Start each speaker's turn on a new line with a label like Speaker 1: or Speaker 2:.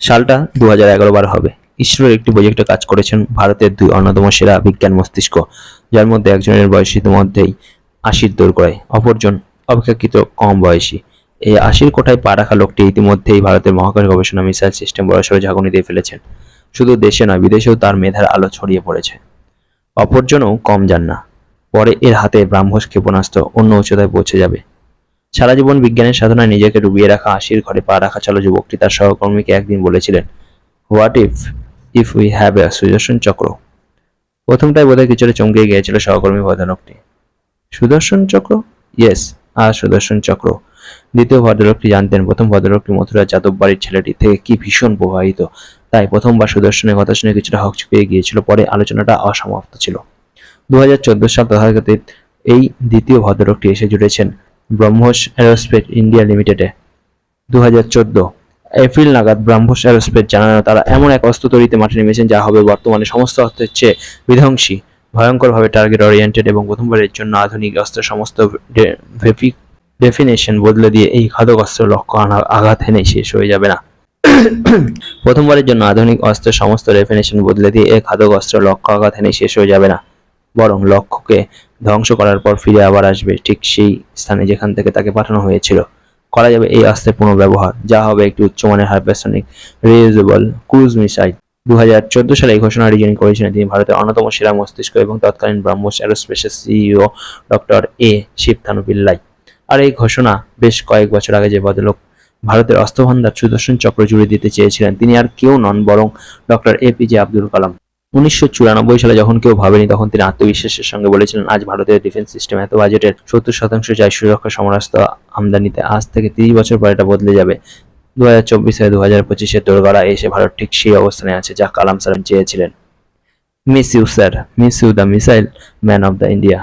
Speaker 1: সালটা 2011 হবে। ইসরোর একটি প্রজেক্টে কাজ করেছেন ভারতের দুই অন্যতম সেরা বিজ্ঞান মস্তিষ্ক, যার মধ্যে একজনের বয়স ইতিমধ্যেই 80-র দোরগোড়ায়, অপরজন অপেক্ষাকৃত কম বয়সী। এই 80-র কোঠায় পা রাখা লোকটি ইতিমধ্যেই ভারতের মহাকাশ গবেষণা মিসাইল সিস্টেম বড়সড় ঝাঁকুনি দিয়ে ফেলেছেন। শুধু দেশে নয়, বিদেশেও তার মেধার আলো ছড়িয়ে পড়েছে। অপরজনও কম যান না। পরে এর হাতে ব্রাহ্মস ক্ষেপণাস্ত্র অন্য উচ্চতায় পৌঁছে যাবে। সারা জীবন বিজ্ঞানের সাধনায় নিজেকে ডুবিয়ে রাখা 80-র ঘরে পা রাখা চালু যুবকটি তার সহকর্মীকে একদিন বলেছিলেন, what if we have a Sudarshan Chakra. প্রথমটাই বোধহয় কিছুটা চমকে গিয়েছিল সহকর্মী ভদ্রলোকটি। সুদর্শন চক্র? ইয়েস, সুদর্শন চক্র। দ্বিতীয় ভদ্রলোকটি জানতেন প্রথম ভদ্রলোকটি মথুরার যাদব বাড়ির ছেলেটি থেকে কি ভীষণ প্রভাবিত, তাই প্রথমবার সুদর্শনের কথা শুনে কিছুটা হকচকিয়ে গিয়েছিল। পরে আলোচনাটা অসমাপ্ত ছিল। 2014 সাল তথাকথিত এই দ্বিতীয় ভদ্রলোকটি এসে জুড়েছেন ব্রহ্মস এরোস্পেস ইন্ডিয়া লিমিটেডে। 2014 এপ্রিল নাগাদ ব্রহ্মস এরোস্পেস জানানো তারা এমন এক অস্ত্র তৈরিতে মাঠে নেমেছেন যা হবে বর্তমানে সমস্ত অস্ত্রের চেয়ে বিধ্বংসী, ভয়ঙ্করভাবে টার্গেট ওরিয়েন্টেড এবং প্রথমবারের জন্য আধুনিক অস্ত্রের সমস্ত ডেফিনেশন বদলে দিয়ে এই ঘাতক অস্ত্রের লক্ষ্য আঘাত হেনেই শেষ হয়ে যাবে না। প্রথমবারের জন্য আধুনিক অস্ত্রের সমস্ত ডেফিনেশন বদলে দিয়ে এই ঘাতক অস্ত্রের লক্ষ্য আঘাত হেনেই শেষ হয়ে যাবে না, বরং লক্ষ্যকে ধ্বংস করার পর ফিরে আবার আসবে ঠিক সেই স্থানে যেখান থেকে তাকে পাঠানো হয়েছিল। করা যাবে এই অস্ত্রের পুনর্ব্যবহার, যা হবে একটি উচ্চমানের হাইপারসনিক রিইউজেবল ক্রুজ মিসাইল। 2014 সালে এই ঘোষণাটি যিনি করেছিলেন তিনি ভারতের অন্যতম সেরা মস্তিষ্ক এবং তৎকালীন ব্রহ্মস এরোস্পেসের CEO doctor A Sivathanu Pillai. আর এই ঘোষণা বেশ কয়েক বছর আগে যে ভদ্রলোক ভারতের অস্ত্রভান্ডার সুদর্শন চক্র জুড়ে দিতে চেয়েছিলেন তিনি আর কেউ নন বরং ডক্টর এপিজে আব্দুল কালাম। 1994 সালে যখন কেউ ভাবেনি, তখন তিনি আত্মবিশ্বাসের সঙ্গে বলেছিলেন, আজ ভারতের ডিফেন্স সিস্টেম এত বাজেটের 70% যায় সুরক্ষা সমরাস্ত্র আমদানিতে। আজ থেকে 30 বছর পর এটা বদলে যাবে। 2024 থেকে 2025-এর দোরগোড়া এসে ভারত ঠিক সেই অবস্থানে আছে যা কালাম স্যার চেয়েছিলেন। Miss you sir, miss you the missile man of the India.